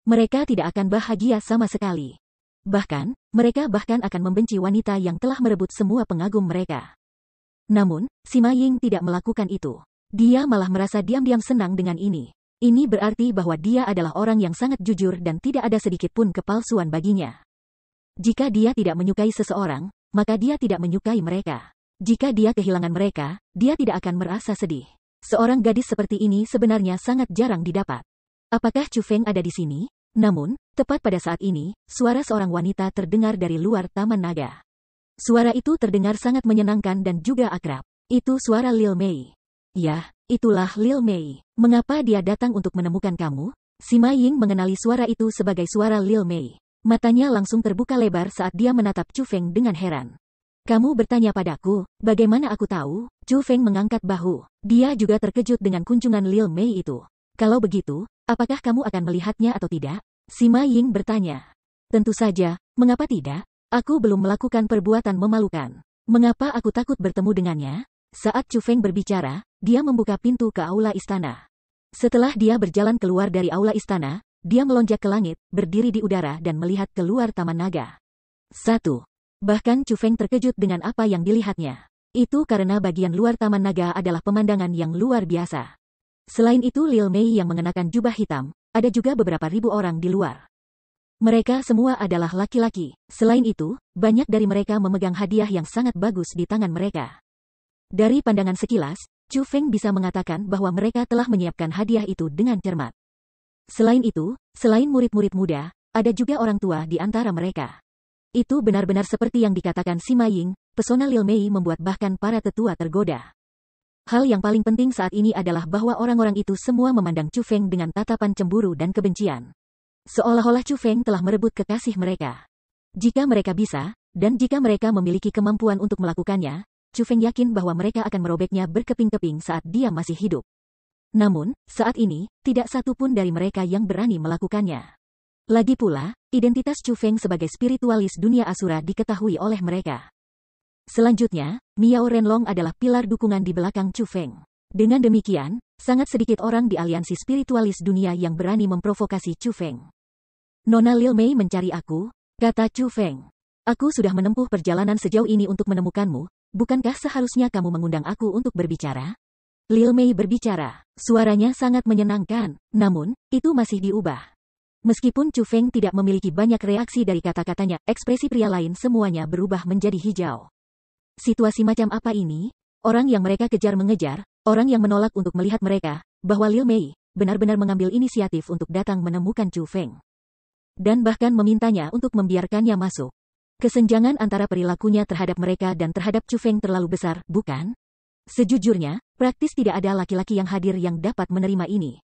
mereka tidak akan bahagia sama sekali. Bahkan, mereka bahkan akan membenci wanita yang telah merebut semua pengagum mereka. Namun, Sima Ying tidak melakukan itu. Dia malah merasa diam-diam senang dengan ini. Ini berarti bahwa dia adalah orang yang sangat jujur dan tidak ada sedikit pun kepalsuan baginya. Jika dia tidak menyukai seseorang, maka dia tidak menyukai mereka. Jika dia kehilangan mereka, dia tidak akan merasa sedih. Seorang gadis seperti ini sebenarnya sangat jarang didapat. Apakah Chu Feng ada di sini? Namun, tepat pada saat ini, suara seorang wanita terdengar dari luar Taman Naga. Suara itu terdengar sangat menyenangkan dan juga akrab. Itu suara Lil Mei. Ya, itulah Lil Mei. Mengapa dia datang untuk menemukan kamu? Sima Ying mengenali suara itu sebagai suara Lil Mei. Matanya langsung terbuka lebar saat dia menatap Chu Feng dengan heran. Kamu bertanya padaku, bagaimana aku tahu? Chu Feng mengangkat bahu. Dia juga terkejut dengan kunjungan Lil Mei itu. Kalau begitu, apakah kamu akan melihatnya atau tidak? Sima Ying bertanya. Tentu saja, mengapa tidak? Aku belum melakukan perbuatan memalukan. Mengapa aku takut bertemu dengannya? Saat Chu Feng berbicara, dia membuka pintu ke aula istana. Setelah dia berjalan keluar dari aula istana, dia melonjak ke langit, berdiri di udara dan melihat keluar Taman Naga. 1. Bahkan Chu Feng terkejut dengan apa yang dilihatnya. Itu karena bagian luar Taman Naga adalah pemandangan yang luar biasa. Selain itu Lil Mei yang mengenakan jubah hitam, ada juga beberapa ribu orang di luar. Mereka semua adalah laki-laki. Selain itu, banyak dari mereka memegang hadiah yang sangat bagus di tangan mereka. Dari pandangan sekilas, Chu Feng bisa mengatakan bahwa mereka telah menyiapkan hadiah itu dengan cermat. Selain itu, selain murid-murid muda, ada juga orang tua di antara mereka. Itu benar-benar seperti yang dikatakan Sima Ying, pesona Lil Mei membuat bahkan para tetua tergoda. Hal yang paling penting saat ini adalah bahwa orang-orang itu semua memandang Chu Feng dengan tatapan cemburu dan kebencian. Seolah-olah Chu Feng telah merebut kekasih mereka. Jika mereka bisa, dan jika mereka memiliki kemampuan untuk melakukannya, Chu Feng yakin bahwa mereka akan merobeknya berkeping-keping saat dia masih hidup. Namun, saat ini, tidak satu pun dari mereka yang berani melakukannya. Lagi pula, identitas Chu Feng sebagai spiritualis dunia Asura diketahui oleh mereka. Selanjutnya, Miao Renlong adalah pilar dukungan di belakang Chu Feng. Dengan demikian, sangat sedikit orang di aliansi spiritualis dunia yang berani memprovokasi Chu Feng. Nona Lil Mei mencari aku, kata Chu Feng. Aku sudah menempuh perjalanan sejauh ini untuk menemukanmu, bukankah seharusnya kamu mengundang aku untuk berbicara? Lil Mei berbicara, suaranya sangat menyenangkan, namun, itu masih diubah. Meskipun Chu Feng tidak memiliki banyak reaksi dari kata-katanya, ekspresi pria lain semuanya berubah menjadi hijau. Situasi macam apa ini? Orang yang mereka kejar mengejar, orang yang menolak untuk melihat mereka, bahwa Lil Mei benar-benar mengambil inisiatif untuk datang menemukan Chu Feng. Dan bahkan memintanya untuk membiarkannya masuk. Kesenjangan antara perilakunya terhadap mereka dan terhadap Chu Feng terlalu besar, bukan? Sejujurnya, praktis tidak ada laki-laki yang hadir yang dapat menerima ini.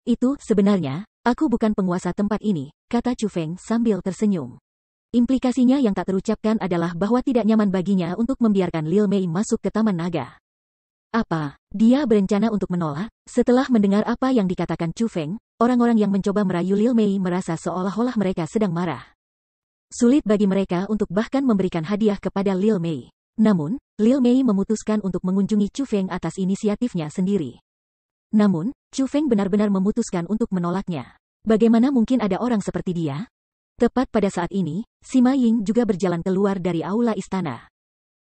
Itu, sebenarnya, aku bukan penguasa tempat ini, kata Chu Feng sambil tersenyum. Implikasinya yang tak terucapkan adalah bahwa tidak nyaman baginya untuk membiarkan Lil Mei masuk ke Taman Naga. Apa? Dia berencana untuk menolak? Setelah mendengar apa yang dikatakan Chu Feng, orang-orang yang mencoba merayu Lil Mei merasa seolah-olah mereka sedang marah. Sulit bagi mereka untuk bahkan memberikan hadiah kepada Lil Mei. Namun, Lil Mei memutuskan untuk mengunjungi Chu Feng atas inisiatifnya sendiri. Namun, Chu Feng benar-benar memutuskan untuk menolaknya. Bagaimana mungkin ada orang seperti dia? Tepat pada saat ini, Sima Ying juga berjalan keluar dari aula istana.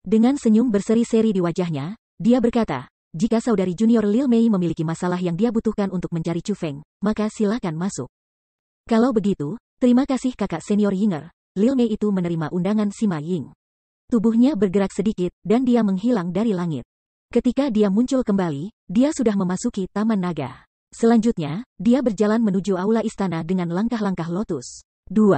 Dengan senyum berseri-seri di wajahnya, dia berkata, jika saudari junior Lil Mei memiliki masalah yang dia butuhkan untuk mencari Chu Feng, maka silakan masuk. Kalau begitu, terima kasih kakak senior Yinger. Lil Mei itu menerima undangan Sima Ying. Tubuhnya bergerak sedikit, dan dia menghilang dari langit. Ketika dia muncul kembali, dia sudah memasuki Taman Naga. Selanjutnya, dia berjalan menuju aula istana dengan langkah-langkah lotus. 2.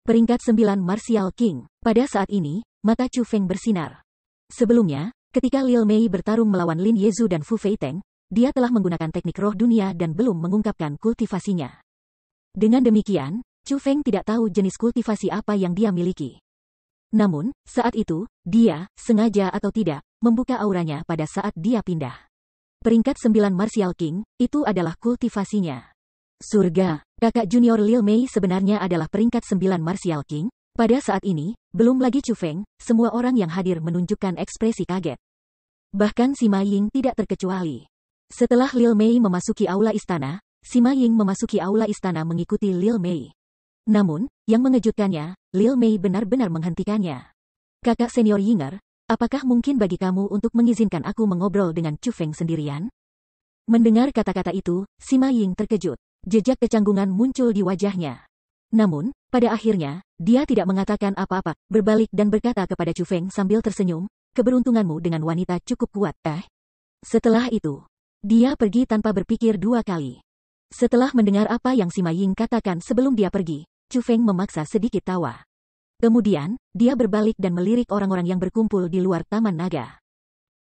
Peringkat 9 Martial King. Pada saat ini, mata Chu Feng bersinar. Sebelumnya, ketika Lil Mei bertarung melawan Lin Yezu dan Fu Feiteng, dia telah menggunakan teknik roh dunia dan belum mengungkapkan kultivasinya. Dengan demikian, Chu Feng tidak tahu jenis kultivasi apa yang dia miliki. Namun, saat itu, dia, sengaja atau tidak, membuka auranya pada saat dia pindah. Peringkat 9 Martial King, itu adalah kultivasinya. Surga, kakak junior Lil Mei sebenarnya adalah peringkat 9 Martial King. Pada saat ini, belum lagi Chu Feng, semua orang yang hadir menunjukkan ekspresi kaget. Bahkan Sima Ying tidak terkecuali. Setelah Lil Mei memasuki aula istana, Sima Ying memasuki aula istana mengikuti Lil Mei. Namun, yang mengejutkannya, Lil Mei benar-benar menghentikannya. Kakak senior Yinger, apakah mungkin bagi kamu untuk mengizinkan aku mengobrol dengan Chu Feng sendirian? Mendengar kata-kata itu, Sima Ying terkejut. Jejak kecanggungan muncul di wajahnya. Namun, pada akhirnya, dia tidak mengatakan apa-apa, berbalik dan berkata kepada Chu Feng sambil tersenyum, keberuntunganmu dengan wanita cukup kuat, Setelah itu, dia pergi tanpa berpikir dua kali. Setelah mendengar apa yang Sima Ying katakan sebelum dia pergi, Chu Feng memaksa sedikit tawa. Kemudian, dia berbalik dan melirik orang-orang yang berkumpul di luar Taman Naga.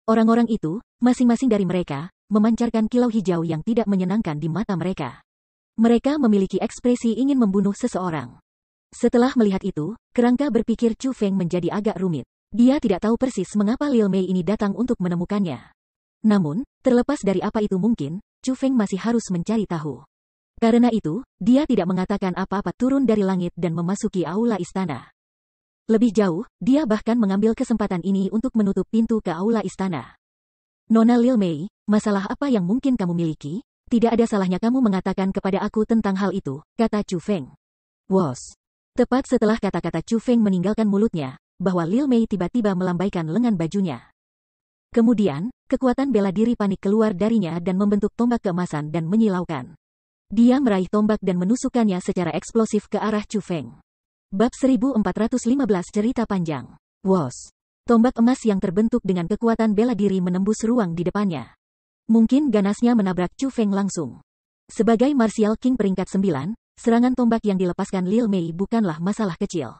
Orang-orang itu, masing-masing dari mereka, memancarkan kilau hijau yang tidak menyenangkan di mata mereka. Mereka memiliki ekspresi ingin membunuh seseorang. Setelah melihat itu, kerangka berpikir Chu Feng menjadi agak rumit. Dia tidak tahu persis mengapa Lil Mei ini datang untuk menemukannya. Namun, terlepas dari apa itu mungkin, Chu Feng masih harus mencari tahu. Karena itu, dia tidak mengatakan apa-apa turun dari langit dan memasuki aula istana. Lebih jauh, dia bahkan mengambil kesempatan ini untuk menutup pintu ke aula istana. Nona Lil Mei, masalah apa yang mungkin kamu miliki? Tidak ada salahnya kamu mengatakan kepada aku tentang hal itu, kata Chu Feng. Wos. Tepat setelah kata-kata Chu Feng meninggalkan mulutnya, bahwa Lil Mei tiba-tiba melambaikan lengan bajunya. Kemudian, kekuatan bela diri panik keluar darinya dan membentuk tombak keemasan dan menyilaukan. Dia meraih tombak dan menusukkannya secara eksplosif ke arah Chu Feng. Bab 1415 Cerita Panjang. Wos. Tombak emas yang terbentuk dengan kekuatan bela diri menembus ruang di depannya. Mungkin ganasnya menabrak Chu Feng langsung. Sebagai Martial King peringkat 9, serangan tombak yang dilepaskan Lil Mei bukanlah masalah kecil.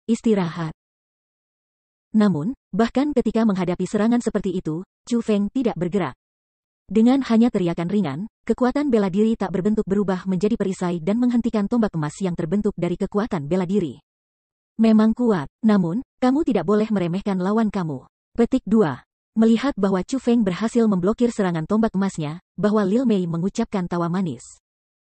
Istirahat. Namun, bahkan ketika menghadapi serangan seperti itu, Chu Feng tidak bergerak. Dengan hanya teriakan ringan, kekuatan bela diri tak berbentuk berubah menjadi perisai dan menghentikan tombak emas yang terbentuk dari kekuatan bela diri. Memang kuat, namun, kamu tidak boleh meremehkan lawan kamu. Petik 2. Melihat bahwa Chu Feng berhasil memblokir serangan tombak emasnya, bahwa Lil Mei mengucapkan tawa manis.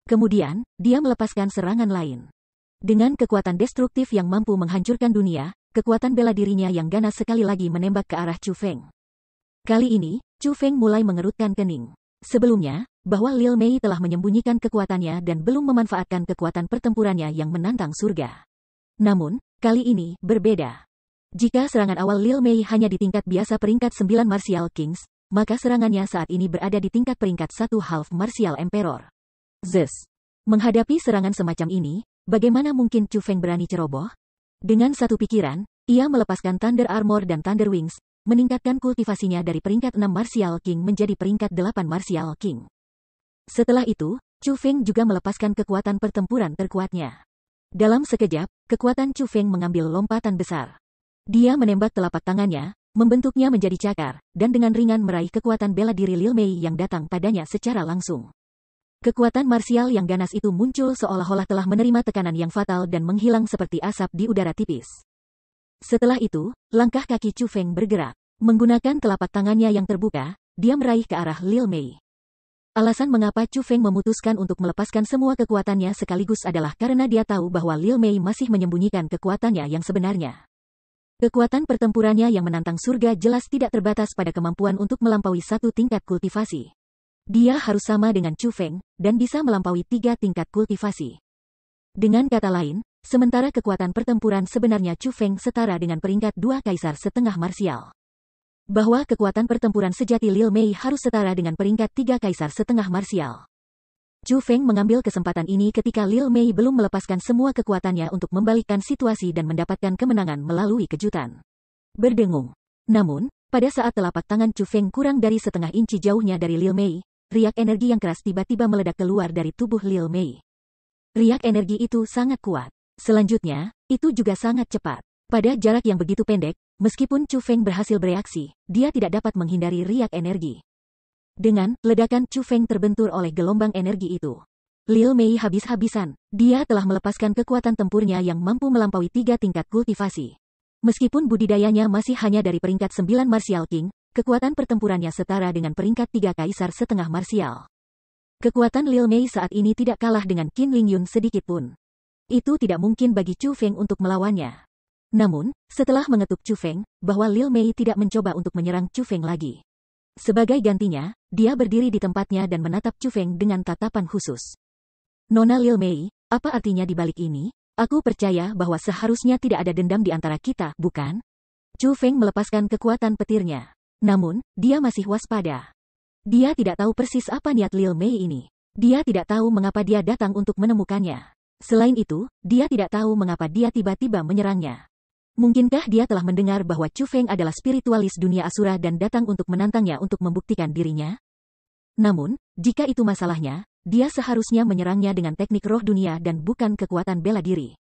Kemudian, dia melepaskan serangan lain. Dengan kekuatan destruktif yang mampu menghancurkan dunia, kekuatan bela dirinya yang ganas sekali lagi menembak ke arah Chu Feng. Kali ini, Chu Feng mulai mengerutkan kening. Sebelumnya, bahwa Lil Mei telah menyembunyikan kekuatannya dan belum memanfaatkan kekuatan pertempurannya yang menantang surga. Namun, kali ini, berbeda. Jika serangan awal Lil Mei hanya di tingkat biasa peringkat 9 Martial Kings, maka serangannya saat ini berada di tingkat peringkat 1 Half Martial Emperor. Zeus. Menghadapi serangan semacam ini, bagaimana mungkin Chu Feng berani ceroboh? Dengan satu pikiran, ia melepaskan Thunder Armor dan Thunder Wings, meningkatkan kultivasinya dari peringkat 6 Martial King menjadi peringkat 8 Martial King. Setelah itu, Chu Feng juga melepaskan kekuatan pertempuran terkuatnya. Dalam sekejap, kekuatan Chu Feng mengambil lompatan besar. Dia menembak telapak tangannya, membentuknya menjadi cakar, dan dengan ringan meraih kekuatan bela diri Lil Mei yang datang padanya secara langsung. Kekuatan marsial yang ganas itu muncul seolah-olah telah menerima tekanan yang fatal dan menghilang seperti asap di udara tipis. Setelah itu, langkah kaki Chu Feng bergerak. Menggunakan telapak tangannya yang terbuka, dia meraih ke arah Lil Mei. Alasan mengapa Chu Feng memutuskan untuk melepaskan semua kekuatannya sekaligus adalah karena dia tahu bahwa Lil Mei masih menyembunyikan kekuatannya yang sebenarnya. Kekuatan pertempurannya yang menantang surga jelas tidak terbatas pada kemampuan untuk melampaui satu tingkat kultivasi. Dia harus sama dengan Chu Feng, dan bisa melampaui 3 tingkat kultivasi. Dengan kata lain, sementara kekuatan pertempuran sebenarnya Chu Feng setara dengan peringkat 2 kaisar setengah marsial. Bahwa kekuatan pertempuran sejati Lil Mei harus setara dengan peringkat 3 kaisar setengah marsial. Chu Feng mengambil kesempatan ini ketika Lil Mei belum melepaskan semua kekuatannya untuk membalikkan situasi dan mendapatkan kemenangan melalui kejutan. Berdengung. Namun, pada saat telapak tangan Chu Feng kurang dari setengah inci jauhnya dari Lil Mei, riak energi yang keras tiba-tiba meledak keluar dari tubuh Lil Mei. Riak energi itu sangat kuat. Selanjutnya, itu juga sangat cepat. Pada jarak yang begitu pendek, meskipun Chu Feng berhasil bereaksi, dia tidak dapat menghindari riak energi. Dengan ledakan Chu Feng terbentur oleh gelombang energi itu. Lil Mei habis-habisan, dia telah melepaskan kekuatan tempurnya yang mampu melampaui 3 tingkat kultivasi. Meskipun budidayanya masih hanya dari peringkat 9 Martial King, kekuatan pertempurannya setara dengan peringkat 3 Kaisar setengah Martial. Kekuatan Lil Mei saat ini tidak kalah dengan Qin Lingyun sedikit pun. Itu tidak mungkin bagi Chu Feng untuk melawannya. Namun, setelah mengetuk Chu Feng, bahwa Lil Mei tidak mencoba untuk menyerang Chu Feng lagi. Sebagai gantinya, dia berdiri di tempatnya dan menatap Chu Feng dengan tatapan khusus. Nona Lil Mei, apa artinya di balik ini? Aku percaya bahwa seharusnya tidak ada dendam di antara kita, bukan? Chu Feng melepaskan kekuatan petirnya. Namun, dia masih waspada. Dia tidak tahu persis apa niat Lil Mei ini. Dia tidak tahu mengapa dia datang untuk menemukannya. Selain itu, dia tidak tahu mengapa dia tiba-tiba menyerangnya. Mungkinkah dia telah mendengar bahwa Chu Feng adalah spiritualis dunia Asura dan datang untuk menantangnya untuk membuktikan dirinya? Namun, jika itu masalahnya, dia seharusnya menyerangnya dengan teknik roh dunia dan bukan kekuatan bela diri.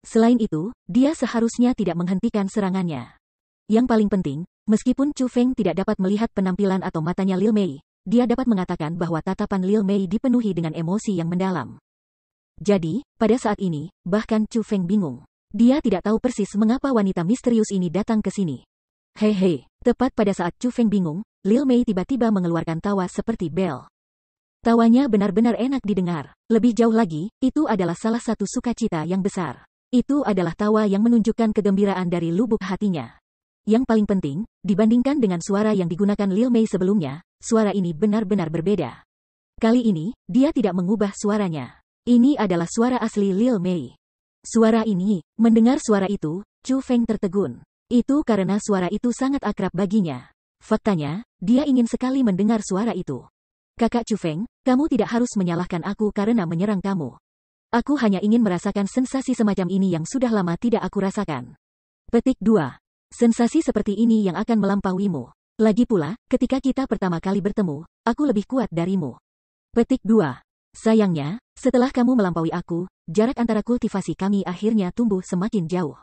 Selain itu, dia seharusnya tidak menghentikan serangannya. Yang paling penting, meskipun Chu Feng tidak dapat melihat penampilan atau matanya Lil Mei, dia dapat mengatakan bahwa tatapan Lil Mei dipenuhi dengan emosi yang mendalam. Jadi, pada saat ini, bahkan Chu Feng bingung. Dia tidak tahu persis mengapa wanita misterius ini datang ke sini. Hehe, tepat pada saat Chu Feng bingung, Lil Mei tiba-tiba mengeluarkan tawa seperti bel. Tawanya benar-benar enak didengar. Lebih jauh lagi, itu adalah salah satu sukacita yang besar. Itu adalah tawa yang menunjukkan kegembiraan dari lubuk hatinya. Yang paling penting, dibandingkan dengan suara yang digunakan Lil Mei sebelumnya, suara ini benar-benar berbeda. Kali ini, dia tidak mengubah suaranya. Ini adalah suara asli Lil Mei. Suara ini, mendengar suara itu, Chu Feng tertegun. Itu karena suara itu sangat akrab baginya. Faktanya, dia ingin sekali mendengar suara itu. Kakak Chu Feng, kamu tidak harus menyalahkan aku karena menyerang kamu. Aku hanya ingin merasakan sensasi semacam ini yang sudah lama tidak aku rasakan. Petik 2. Sensasi seperti ini yang akan melampauimu. Lagi pula, ketika kita pertama kali bertemu, aku lebih kuat darimu. Petik 2. Sayangnya, setelah kamu melampaui aku, jarak antara kultivasi kami akhirnya tumbuh semakin jauh.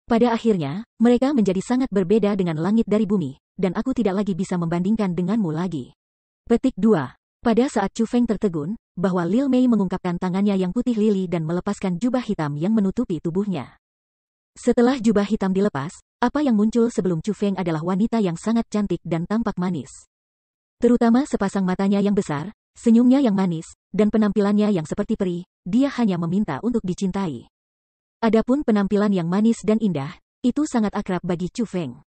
Pada akhirnya, mereka menjadi sangat berbeda dengan langit dari bumi, dan aku tidak lagi bisa membandingkan denganmu lagi. Petik 2. Pada saat Chu Feng tertegun, bahwa Lil Mei mengungkapkan tangannya yang putih lili dan melepaskan jubah hitam yang menutupi tubuhnya. Setelah jubah hitam dilepas, apa yang muncul sebelum Chu Feng adalah wanita yang sangat cantik dan tampak manis. Terutama sepasang matanya yang besar, senyumnya yang manis, dan penampilannya yang seperti peri, dia hanya meminta untuk dicintai. Adapun penampilan yang manis dan indah, itu sangat akrab bagi Chu Feng.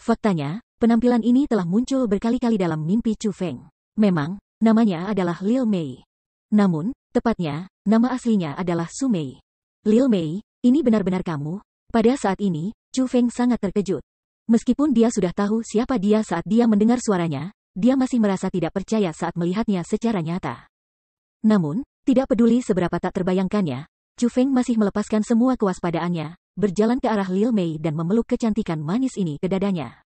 Faktanya, penampilan ini telah muncul berkali-kali dalam mimpi Chu Feng. Memang, namanya adalah Lil Mei. Namun, tepatnya, nama aslinya adalah Su Mei. Lil Mei, ini benar-benar kamu? Pada saat ini, Chu Feng sangat terkejut. Meskipun dia sudah tahu siapa dia saat dia mendengar suaranya, dia masih merasa tidak percaya saat melihatnya secara nyata. Namun, tidak peduli seberapa tak terbayangkannya, Chu Feng masih melepaskan semua kewaspadaannya, berjalan ke arah Lil Mei dan memeluk kecantikan manis ini ke dadanya.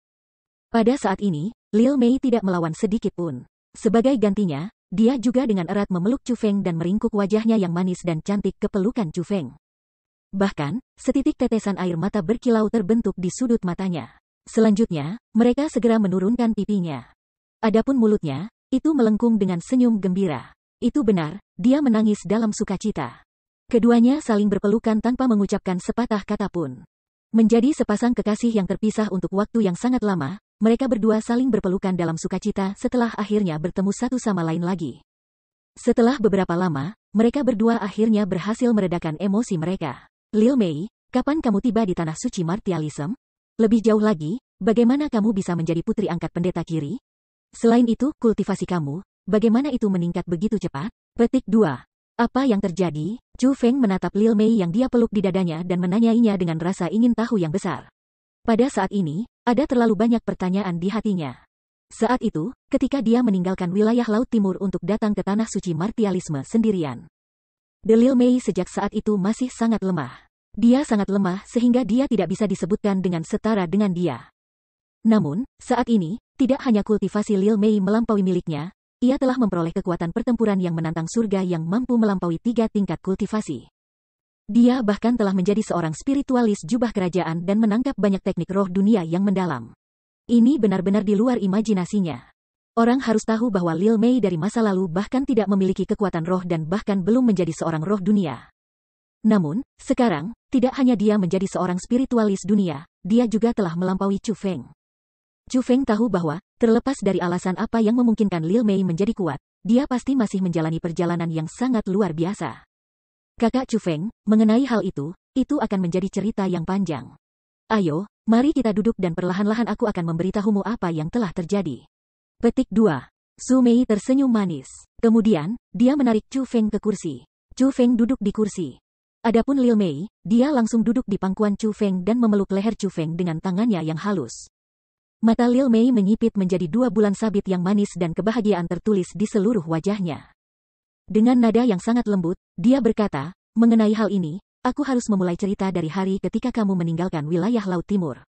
Pada saat ini, Lil Mei tidak melawan sedikit pun. Sebagai gantinya, dia juga dengan erat memeluk Chu Feng dan meringkuk wajahnya yang manis dan cantik ke pelukan Chu Feng. Bahkan, setitik tetesan air mata berkilau terbentuk di sudut matanya. Selanjutnya, mereka segera menurunkan pipinya. Adapun mulutnya, itu melengkung dengan senyum gembira. Itu benar, dia menangis dalam sukacita. Keduanya saling berpelukan tanpa mengucapkan sepatah kata pun. Menjadi sepasang kekasih yang terpisah untuk waktu yang sangat lama, mereka berdua saling berpelukan dalam sukacita setelah akhirnya bertemu satu sama lain lagi. Setelah beberapa lama, mereka berdua akhirnya berhasil meredakan emosi mereka. Lil Mei, kapan kamu tiba di tanah suci martialism? Lebih jauh lagi, bagaimana kamu bisa menjadi putri angkat pendeta kiri? Selain itu, kultivasi kamu, bagaimana itu meningkat begitu cepat? Petik 2. Apa yang terjadi? Chu Feng menatap Lil Mei yang dia peluk di dadanya dan menanyainya dengan rasa ingin tahu yang besar. Pada saat ini, ada terlalu banyak pertanyaan di hatinya. Saat itu, ketika dia meninggalkan wilayah Laut Timur untuk datang ke Tanah Suci Martialisme sendirian. De Lil Mei sejak saat itu masih sangat lemah. Dia sangat lemah sehingga dia tidak bisa disebutkan dengan setara dengan dia. Namun, saat ini, tidak hanya kultivasi Lil Mei melampaui miliknya, ia telah memperoleh kekuatan pertempuran yang menantang surga yang mampu melampaui 3 tingkat kultivasi. Dia bahkan telah menjadi seorang spiritualis jubah kerajaan dan menangkap banyak teknik roh dunia yang mendalam. Ini benar-benar di luar imajinasinya. Orang harus tahu bahwa Lil Mei dari masa lalu bahkan tidak memiliki kekuatan roh dan bahkan belum menjadi seorang roh dunia. Namun, sekarang, tidak hanya dia menjadi seorang spiritualis dunia, dia juga telah melampaui Chu Feng. Chu Feng tahu bahwa, terlepas dari alasan apa yang memungkinkan Lil Mei menjadi kuat, dia pasti masih menjalani perjalanan yang sangat luar biasa. Kakak Chu Feng, mengenai hal itu akan menjadi cerita yang panjang. Ayo, mari kita duduk dan perlahan-lahan aku akan memberitahumu apa yang telah terjadi. Petik 2. Su Mei tersenyum manis. Kemudian, dia menarik Chu Feng ke kursi. Chu Feng duduk di kursi. Adapun Lil Mei, dia langsung duduk di pangkuan Chu Feng dan memeluk leher Chu Feng dengan tangannya yang halus. Mata Lil Mei menyipit menjadi 2 bulan sabit yang manis dan kebahagiaan tertulis di seluruh wajahnya. Dengan nada yang sangat lembut, dia berkata, mengenai hal ini, aku harus memulai cerita dari hari ketika kamu meninggalkan wilayah Laut Timur.